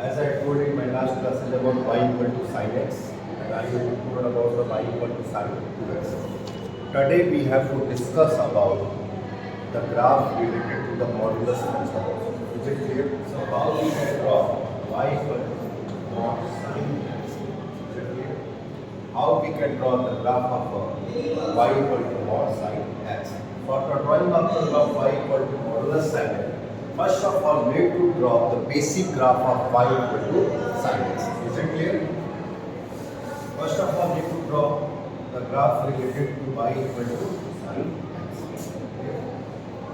As I told in my last classes about y equal to sin x, and I will told about the y equal to sin 2x. Today we have to discuss about the graph related to the modulus function. Is it clear? So how we can draw y equal to mod sin x? Is it clear? How we can draw the graph of y equal to mod sin x? For drawing of the graph y equal to modulus sin x, first of all, we need to draw the basic graph of y equal to sin x. Is it clear? First of all, we need to draw the graph related to y equal to sin x. Okay.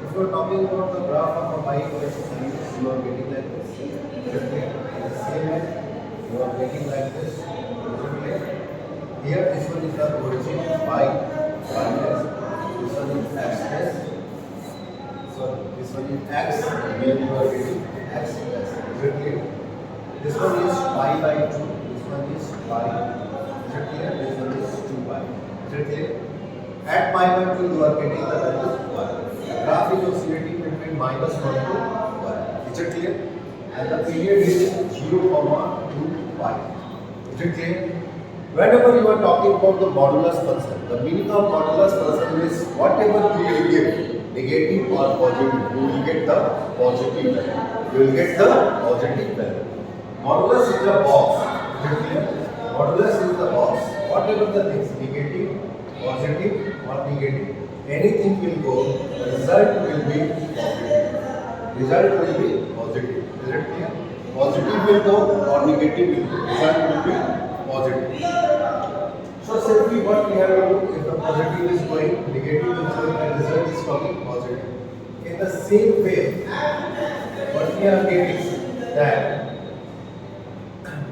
If you are talking about the graph of y equal to sin x, you are getting like this. Is it clear? In the same way, you are getting like this. Is it clear? Here, this one is the origin y, minus. This one is x. So this one is x, here you are getting x plus. Is it clear? This one is pi by 2, this one is pi. Is it clear? This one is 2pi. Is it clear? At pi by 2 you are getting the value 1. The graph is oscillating between minus 1 to 1. Is it clear? And the period is 0, 2 pi. Is it clear? Whenever you are talking about the modulus function, the meaning of modulus function is whatever you will give, negative or positive, you will get the positive value. You will get the positive value. Modulus is the box. Is it clear? Modulus is the box. Whatever the things, negative, positive or negative, anything will go, the result will be positive. Result will be positive. Is it clear? Positive will go or negative will go. Result will be positive. So simply what we have to do, if the positive is going, negative is going, and result is coming positive. In the same way, what we are getting that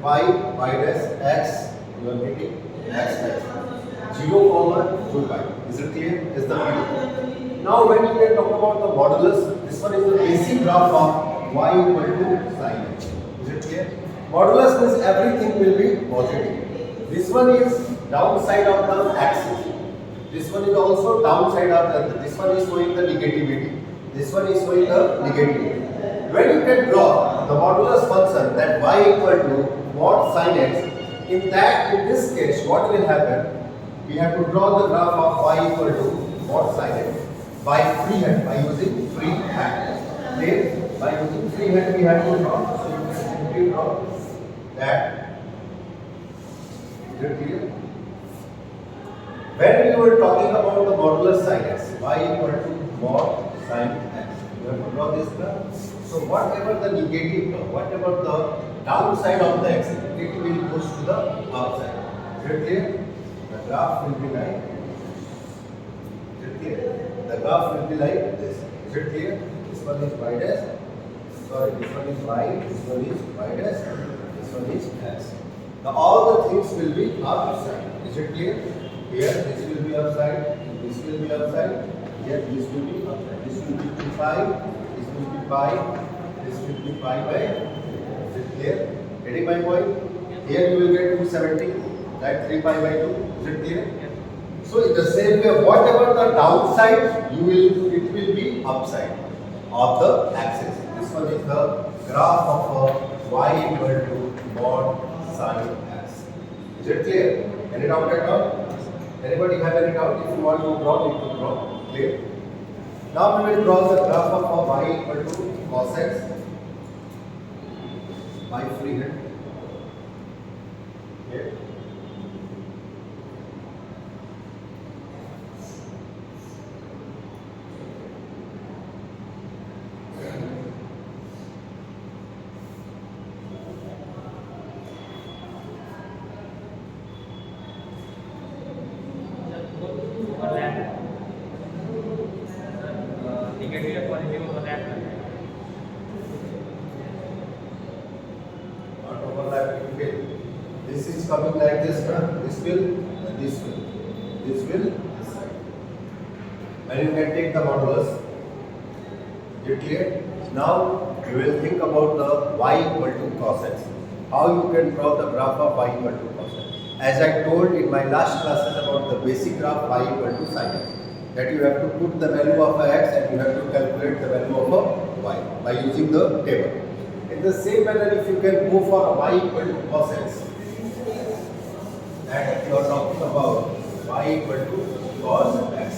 y minus x, you are getting x plus 0, 2 pi. Is it clear? Is the period. Now when you can talk about the modulus, this one is the basic graph of y equal to sin x. Is it clear? Modulus means everything will be positive. This one is downside of the axis. This one is also downside of the. This one is showing the negativity. This one is showing the negativity. When you can draw the modulus function that y equal to mod sin x, in this case, what will happen? We have to draw the graph of y equal to mod sin x by freehand, by using freehand. Okay? By using freehand, we have to draw. So you can simply draw that. Is it clear? When we were talking about the modulus sin x, y equal to mod sin x, you have to draw this graph. So whatever the negative term, whatever the downside of the x, it will goes to the upside. Is it clear? The graph will be like. Is it clear? The graph will be like this. Is it clear? This one is y dash. Sorry, this one is y. This one is y dash. This one is x. Now all the things will be upside. Is it clear? Here this will be upside, this will be upside, here this will be upside. This will be 2 pi, this will be pi, this will be pi by. Is it clear? Getting my point? Here you will get 270, that 3 pi by 2. Is it clear? So in the same way, whatever the downside, it will be upside of the axis. This one is the graph of y equal to mod sin x. Is it clear? Any doubt at all? Anybody have any doubt? If you want to draw, need to draw. Clear? Now we will draw the graph of y equal to cos x by freehand. Okay. This is coming like this, this will, and this will, this side. And you can take the modulus. You clear? Now you will think about the y equal to cos x. How you can draw the graph of y equal to cos x. As I told in my last classes about the basic graph y equal to sin x, that you have to put the value of x and you have to calculate the value of y by using the table. In the same manner, if you can go for a y equal to cos x, that you are talking about y equal to cos x.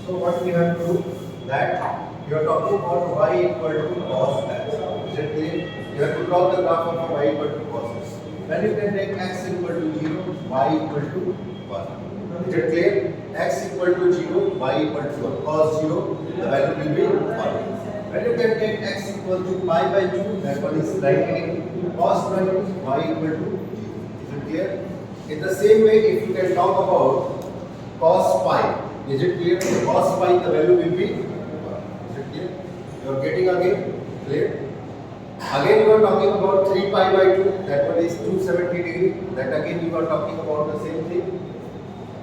So what we have to do, that you are talking about y equal to cos x. Is it clear? You have to draw the graph of y equal to cos x. Then you can take x equal to 0, y equal to 1. Is it clear? X equal to 0, y equal to 1. Cos 0, the value will be 1. When you can take x equal to pi by 2, that one is 90. Cos 90, y equal to 0. Is it clear? In the same way, if you can talk about cos pi, is it clear? Cos pi, the value will be 1. Is it clear? You are getting again? Clear? Again you are talking about 3 pi by 2, that one is 270 degree. That again you are talking about the same thing.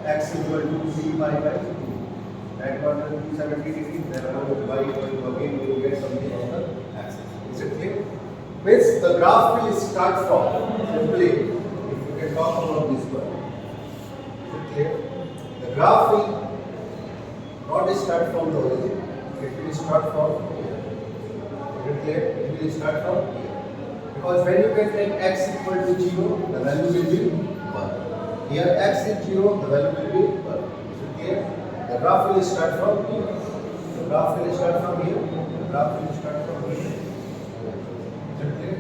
X equal to 3 pi by 2. That one is 270 degree. Then y equal to, again you will get something on the axis. Is it clear? Means the graph will start from, simply, if you can talk about this one. Is it clear? The graph will not start from the origin. It will start from here. Is it clear? It will start from here. Because when you can take x equal to 0, the value will be 1. Here x is 0, the value will be 1. Is it clear? The graph will start from here. The graph will start from here. The graph will start from here. Is it clear?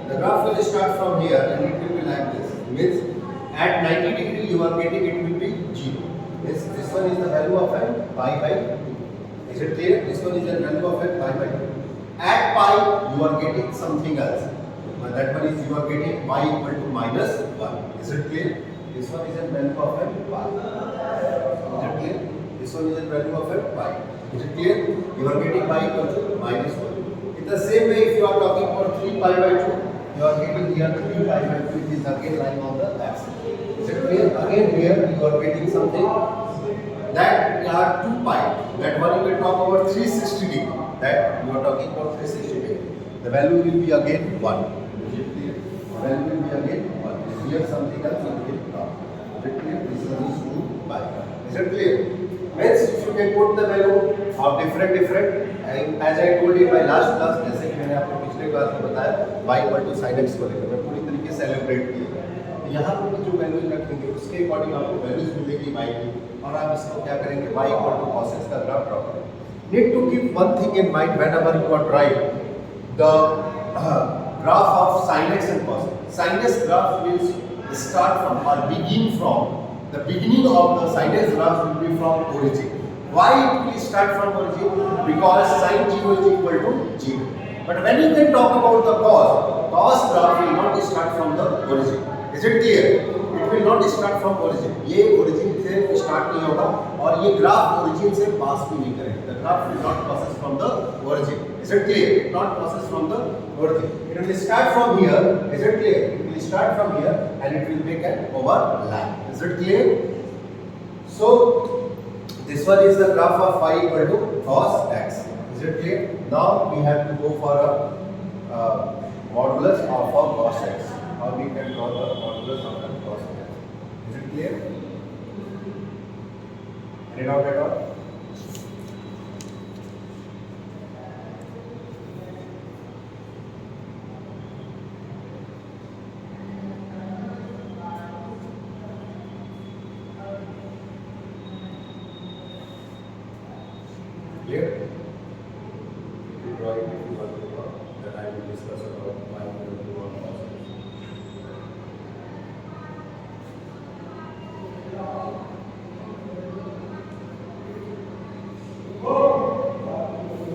The graph will start from here and it will be like this. Means at 90 degree you are getting it will be 0. Means this one is the value of n pi by 2. Is it clear? This one is the value of n pi by 2. At pi you are getting something else. That one is you are getting y equal to minus 1. Is it clear? This one is a value of n pi. Is it clear? This one is a value of n pi. Is it clear? You are getting y equal to minus 1. In the same way, if you are talking about 3 pi by 2, you are getting here 3 pi by 2, which is again lying on the axis. Is it clear? Again here you are getting something that are 2 pi. That one you will talk about 360 degree. That you are talking about 360 degree. The value will be again 1. Is it clear? The value will be again 1. Here something else will be come. Is it clear? This one is 2 pi. Is it clear? Means if you can put the value of different and as I told you in my last class, जैसे कि मैंने आपको पिछले class में बताया y equal to sin x को लेकर मैं पूरी तरीके से एलिब्रेट किया। यहाँ पर जो वैल्यूज रखेंगे उसके अकॉर्डिंग आपको वैल्यूज मिलेगी y की और आप इसको क्या करेंगे y equal to cos x का ग्राफ ड्रॉ करेंगे। Need to keep one thing in mind whenever you are drawing the graph of sin x and cos x. Sin x graph will start from or begin from the beginning of the sin x graph will be from origin. Why it will start from origin? Because sin 0 is equal to 0. But when you can talk about the cos graph will not start from the origin. Is it clear? It will not start from origin. ये origin से start नहीं होगा और ये graph origin से pass भी नहीं करेगा. The graph will not passes from the origin. Is it clear? It not passes from the origin. It will start from here. Is it clear? It will start from here and it will make an overlap. Is it clear? So this one is the graph of y equal to cos x. Is it clear? Now we have to go for a modulus of a cos x. Or we can draw the modulus of the cos x. Is it clear? Any doubt at all? Clear? If you draw it, if you want to draw, then I will discuss about y equal to 1 cos x.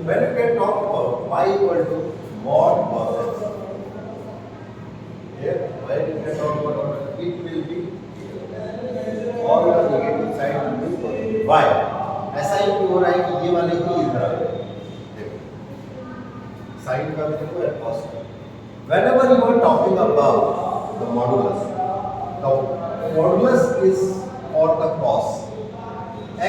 When you can talk about y equal to mod cos x, here, when you can talk about it will be all the negative side will be y. ऐसा ही हो रहा है कि ये वाले की इधर आ गए देखो साइन का भी देखो और cos का whenever you are talking about the modulus is for the cos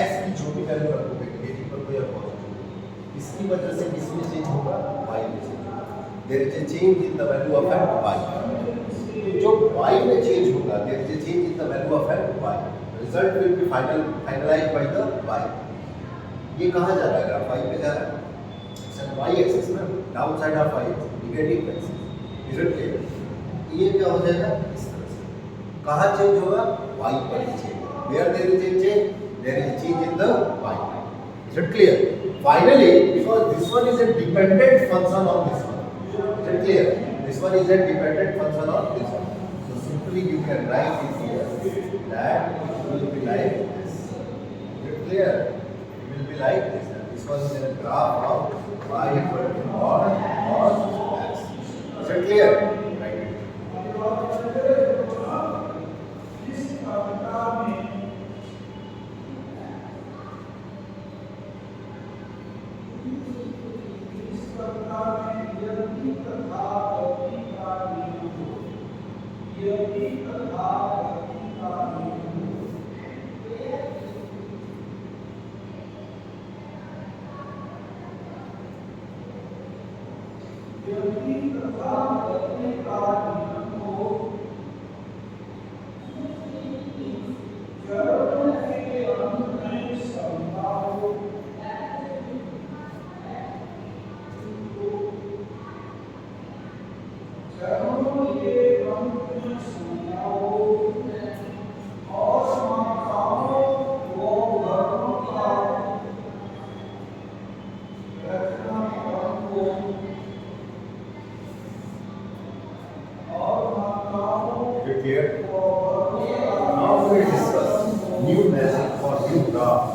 x की जो भी वैल्यू रखोगे नेगेटिव पर कोई पॉजिटिव इसकी वजह से किसमें चेंज होगा y में चेंज होगा there is a change in the value of y जो y में चेंज होगा there is a change in the value of y result will be finalized by the y ये कहाँ जा रहा है ग्राफ y पे जा रहा है वाई एक्सिस में down side of y negative axis is it clear? ये क्या हो जाएगा इस तरह से। कहाँ चेंज होगा? y पर change. Where there is a change, there is change in the y। Is it clear? Finally, because this one is a dependent function on this one. Is it clear? This one is a dependent function on this one. So simply you can write it here that it will be like this. Is it clear? It will be like this. This one is a graph of y equal to mod x. Is it clear? Write it. Clear? Now we will discuss new magic for new graph.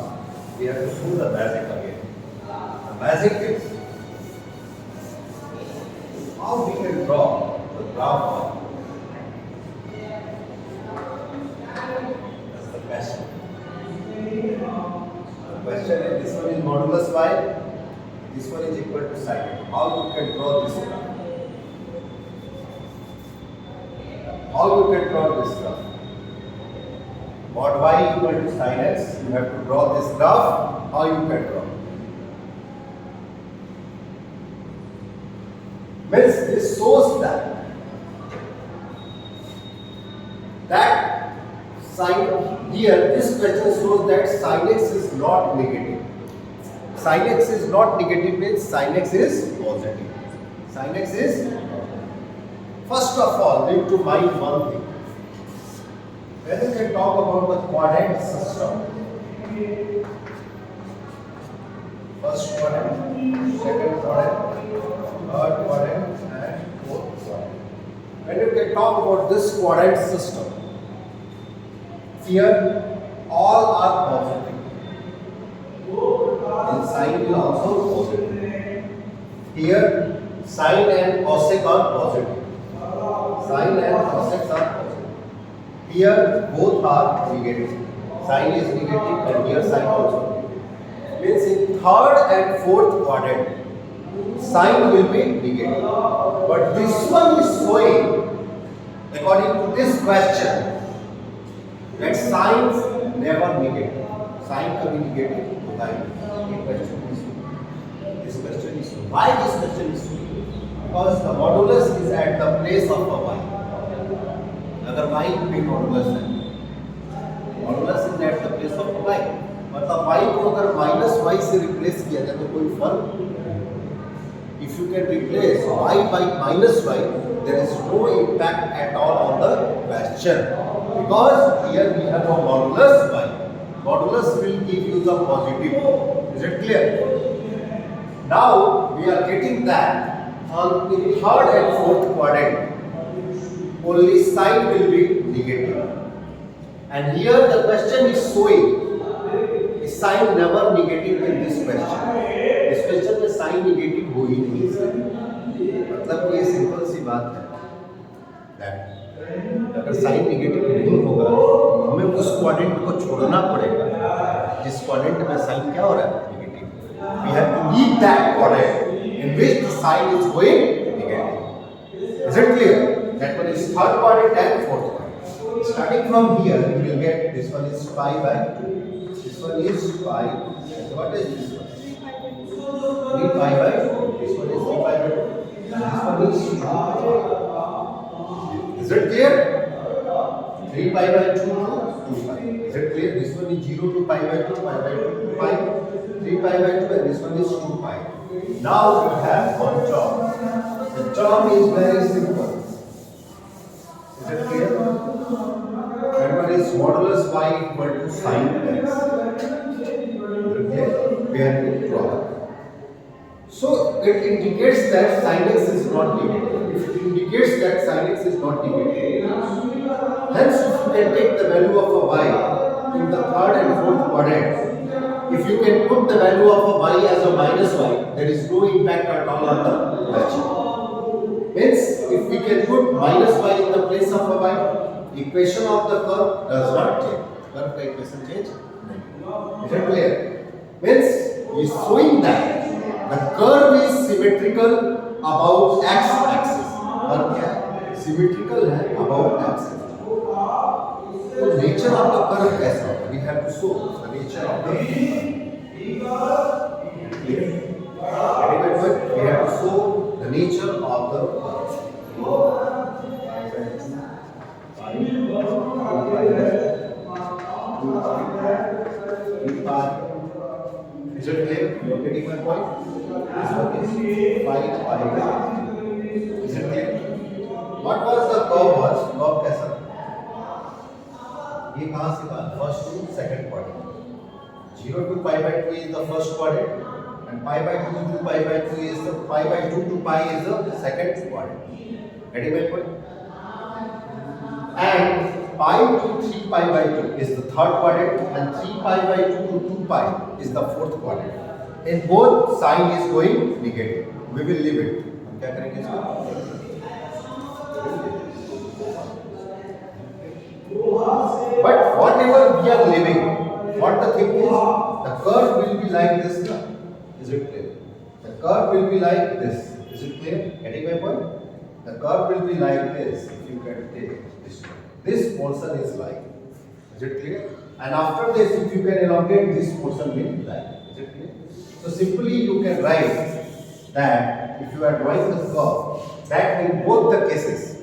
We have to do the magic again. The magic is how we can draw the graph of. That's the question. The question is, this one is modulus y, this one is equal to sin. How you can draw this graph? How you can draw this graph? Mod y equal to sin x, you have to draw this graph. How you can draw? Means this shows that sin here, this question shows that sin x is not negative. Sin x is not negative means sin x is positive. Sin x is first of all, need to mind one thing. When we can talk about the quadrant system, first quadrant, second quadrant, third quadrant, and fourth quadrant. When you can talk about this quadrant system, here all are positive. And sin will also positive. Here sin and cosec are positive. Sin and cosec are positive. Here both are negative. Sin is negative and here sin also. Means in third and fourth quadrant, sin will be negative. But this one is showing, according to this question, that sin never negative. Sin कभी negative होता ही नहीं. This question is why this question is because the modulus is at the place of a y. अगर y भी modulus है, modulus is at the place of a y. मतलब y को अगर minus y से replace किया जाए तो कोई फर्क? If you can replace y by minus y, there is no impact at all on the question because here we have a modulus y. Modulus will give you the positive. Is it clear? Now we are getting that on the third and fourth quadrant, only sign will be negative. And here the question is showing is sign never negative in this question. इस question में sign negative हो ही नहीं है. मतलब ये simple सी बात है that अगर साइन नेगेटिव नहीं होगा हमें उस क्वाड्रेंट को छोड़ना पड़ेगा जिस क्वाड्रेंट में साइन क्या हो रहा है negative. We have to leave that quadrant in which the sign is going negative. Is it clear? That one is third quadrant and fourth quadrant. Starting from here, you will get this one is pi by, this one is pi. What is this one? 3 pi by 2. This one is 3 pi by 2. This one is 2 pi. Is it clear? 3 pi by 2 to 2 pi. Is it clear? This one is 0 to pi by 2, pi by 2 to pi. 3 pi by 2 and this one is 2 pi. Now we have one term. The term is very simple. Is it clear? And one is modulus y equal to sin x. Okay, we have to draw. So it indicates that sin x is not negative. If it indicates that sin x is not negative, hence if you can take the value of a y in the third and fourth quadrant, if you can put the value of a y as a minus y, there is no impact at all on the question. Hence, if we can put minus y in the place of a y, equation of the curve does not change. Curve का equation change? Is it clear? Means is showing that the curve is symmetrical about x-axis. Curve क्या है? Symmetrical है about x-axis. तो nature of the curve कैसा होगा? We have to show the nature of the curve. We have to show the nature of the curve. Is it clear? You are getting my point? This one is 5 pi. Is it clear? What was the curve was? Curve कैसा? ये कहाँ से था? First to second quadrant. 0 to pi by 2 is the first quadrant, and pi by 2 to pi by 2 is the pi by 2 to pi is the second quadrant. Getting my point? And pi to 3 pi by 2 is the third quadrant, and 3 pi by 2 to 2 pi is the fourth quadrant. In both, sign is going negative. We will leave it. हम क्या करेंगे इसको? But whatever we are leaving, what the thing is, the curve will be like this. Is it clear? The curve will be like this. Is it clear? Getting my point? The curve will be like this. If you can take this one. This portion is like. Is it clear? And after this, if you can elongate, this portion will be like. Is it clear? So simply you can write that if you are drawing the curve, that in both the cases,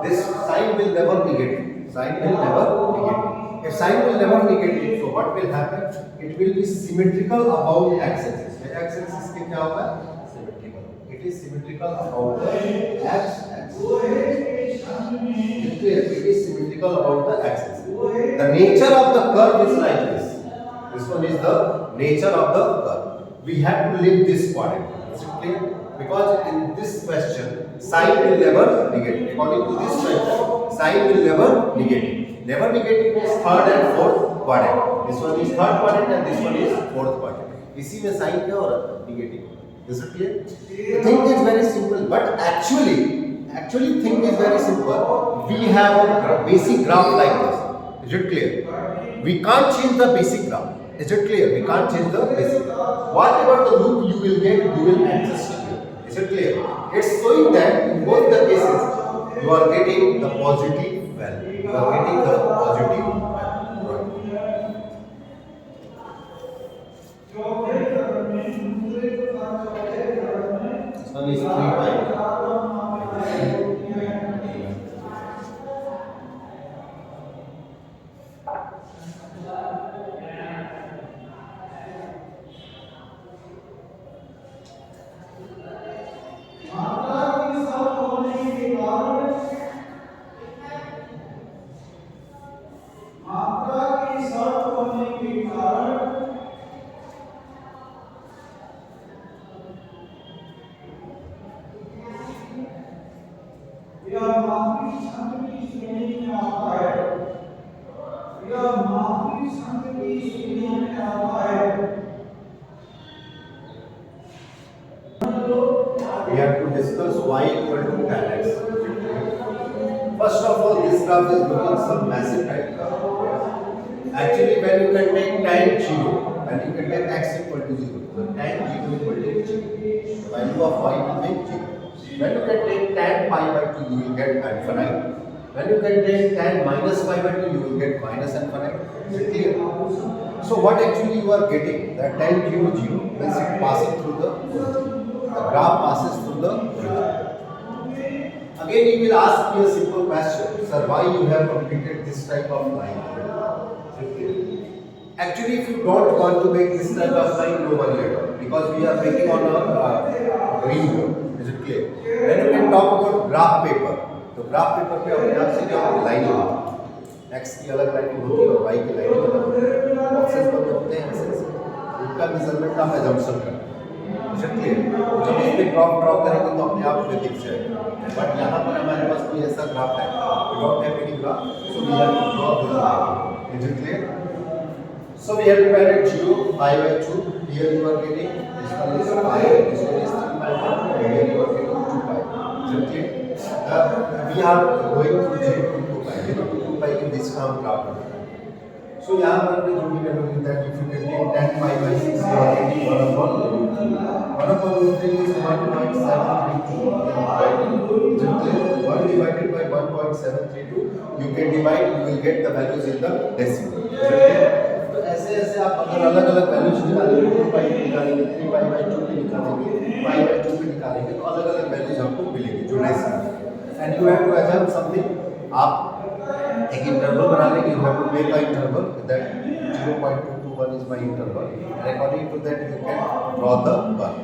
this sign will never negative. Sign will never negative. If sign will never negative, so what will happen? It will be symmetrical about x-axis. X-axis के क्या होगा? Symmetrical. It is symmetrical about the x-axis. It is symmetrical about the axis. The nature of the curve is like this. This one is the nature of the curve. We have to leave this quadrant. Is it clear? Because in this question, sign will never negative. According to this question, sign will never negative. Never negative is third and fourth quadrant. This one is third quadrant and this one is fourth quadrant. इसी में sign क्या हो रहा है? Negative. Is it clear? The thing is very simple, but actually thing is very simple. We have a basic graph like this. Is it clear? We can't change the basic graph. Is it clear? We can't change the basic graph. Whatever the loop you will get, you will adjust here. Is it clear? It's showing that in both the cases, you are getting the positive value. You are getting the positive value. This one is 3 pi. We have to discuss y equal to tan x. First of all, this graph is looking some massive type graph. Actually, when you can take tan 0 and you can take x equal to 0, so tan 0 equal to 0. The value of y will be 0. When you can take tan pi by 2, you will get infinite. When you can take tan minus pi by 2, you will get minus infinite. Is it clear? So what actually you are getting? That tan 0 0 means it passing through the graph passes through the origin. Again, he will ask me a simple question, sir, why you have completed this type of line? Actually, if you don't want to make this type of line, no worry at all, because we are making on a green board. Is it clear? When you can talk about graph paper, graph paper पे अपने आप से क्या होती है, lining होती है, x की अलग लाइनिंग होती है और वाई की लाइनिंग अलग होती है, बॉक्सेस बंद होते हैं ऐसे ऐसे, उनका मेजरमेंट हम एजम्पशन करते हैं, क्लियर। जब इस पे ग्राफ ड्रॉ करेंगे तो अपने आप में दिख जाएगा, बट यहाँ पर हमारे पास कोई ऐसा ग्राफ है, we don't have any graph, so we have to draw this line, is it clear? So we have divided 0 pi by 2. Here you are getting this one is pi, this one is 3 by 1. Here you are getting 2 pi. Is it clear? We are going to 0 to 2 pi. 0 to 2 pi in this term प्राप्त होता है. So यहाँ पर हमने जो भी value the that if you get 10 pi by 6, you are getting 1 upon root 3 is 1.732. Is it clear? 1 divided by 1.732. You can divide. You will get the values in the decimal. Is it clear? तो ऐसे ऐसे आप अगर अलग अलग values निकालेंगे, 2 पाई पे निकालेंगे, 3 पाई बाई 2 पे निकालेंगे, पाई बाई 2 पे निकालेंगे, तो अलग अलग वैल्यूज आपको मिलेंगे जो decimal. And you have to assume something, आप एक इंटरवल बना लेंगे, you have to make a interval that 0.221 is my interval, and according to that you can draw the curve.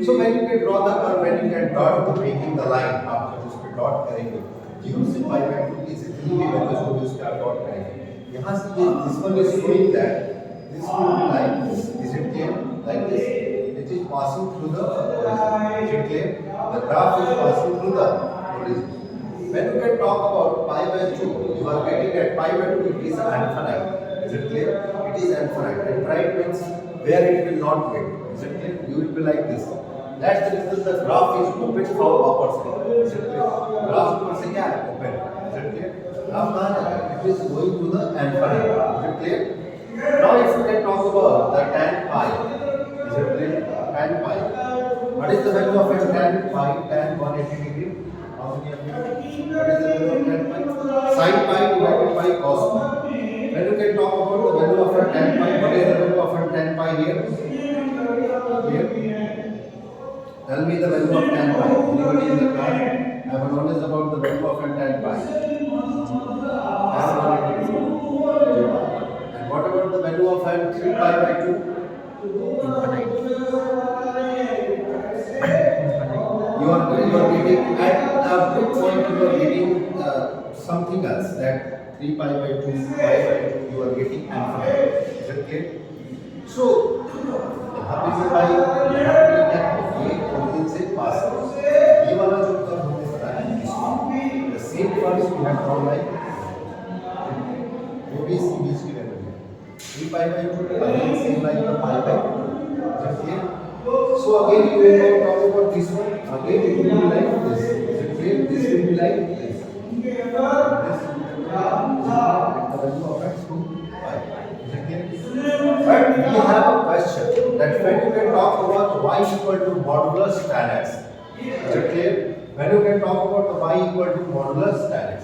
So when you can draw the curve, when you can draw the making the line, आप जब उस पे dot करेंगे 0 से pi by 2 की जितनी भी values होगी उसके आप डॉट करेंगे। यहाँ से ये this one is showing that this will be like this. Is it clear? Like this. It is passing through the horizon. Is it clear? The graph is passing through the horizon. When you can talk about pi by 2, you are getting at pi by 2 it is infinite. Is it clear? It is infinite. Infinite means where it will not get. Is it clear? You will be like this. That's the reason the graph is open from upper side. Is it clear? Graph ऊपर से क्या है? Open. Is it clear? Graph कहाँ जा रहा है? It is going to the infinite. Is it clear? Now if you can talk about the tan pi. Is it clear? Tan pi. What is the value of a tan pi? Tan 180 degree. How many of you? What is the value of tan pi? Sin pi divided by cos pi. When you can talk about the value of a tan pi, what is the value of a tan pi here? Here. Tell me the value of tan pi. Anybody in the class have knowledge about the value of a tan pi? And what about the value of 3 pi by 2? Infinite. You are getting at a good point you are getting something else, that 3 pi by 2, pi by 2 you are getting infinite. Is it clear? So यहाँ पे से भाई ये origin से पास है, ये वाला जो कर्व हमने बनाया इसको the same curve we have drawn like वो भी इसकी बीच की वैल्यू है 3 pi by 2 again same like the pi by 2. Is it clear? So again you will now talk about this one, again it will be like this. Is it clear? This will be like this. This the value of x to pi. Is it clear? But we have a question that when you can talk about y equal to modulus tan x. Is it clear? When you can talk about the y equal to modulus tan x.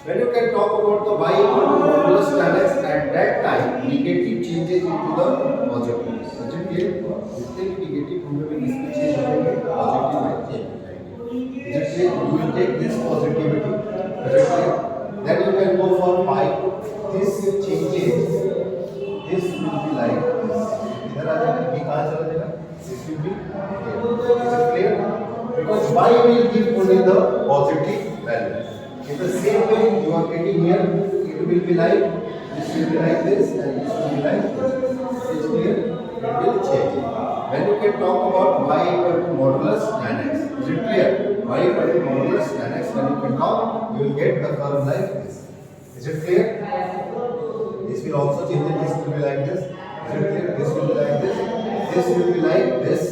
When you can talk about the y equal to modulus tan x, at that time negative changes into the positive. Is it clear? जितने भी negative होंगे वे किसमें change होंगे? Positive में change हो जाएंगे. Is it clear? You will take this positivity. Is it clear? Then you can go for pi. This changes. This will be like this. इधर आ जाएगा, ये कहाँ चला जाएगा? This will be here. Is it clear? Because y will give only the positive value. In the same way you are getting here, it will be like this will be like this and this will be like this. It's clear? It will change. When you can talk about y equal to modulus tan x, is it clear? Y equal to modulus tan x, when you can talk, you will get the curve like this. Is it clear? This will also change. This will be like this. Is it clear? This will be like this. This will be like this.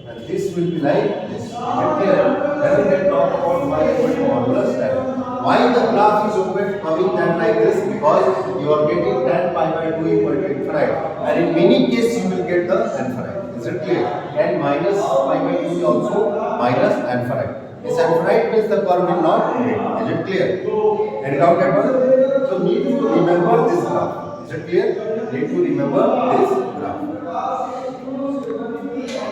And this will be like this. Is it clear? Then we can talk about y equal to modulus tan x. Why the graph is open coming tan like this? Because you are getting tan pi by 2 equal to infinite. And in many cases you will get the infinite. Is it clear? And minus pi by 2 is also minus infinite. This infinite means the curve will not meet. Is it clear? Any doubt at all? So need to remember this graph. Is it clear? Need to remember this graph.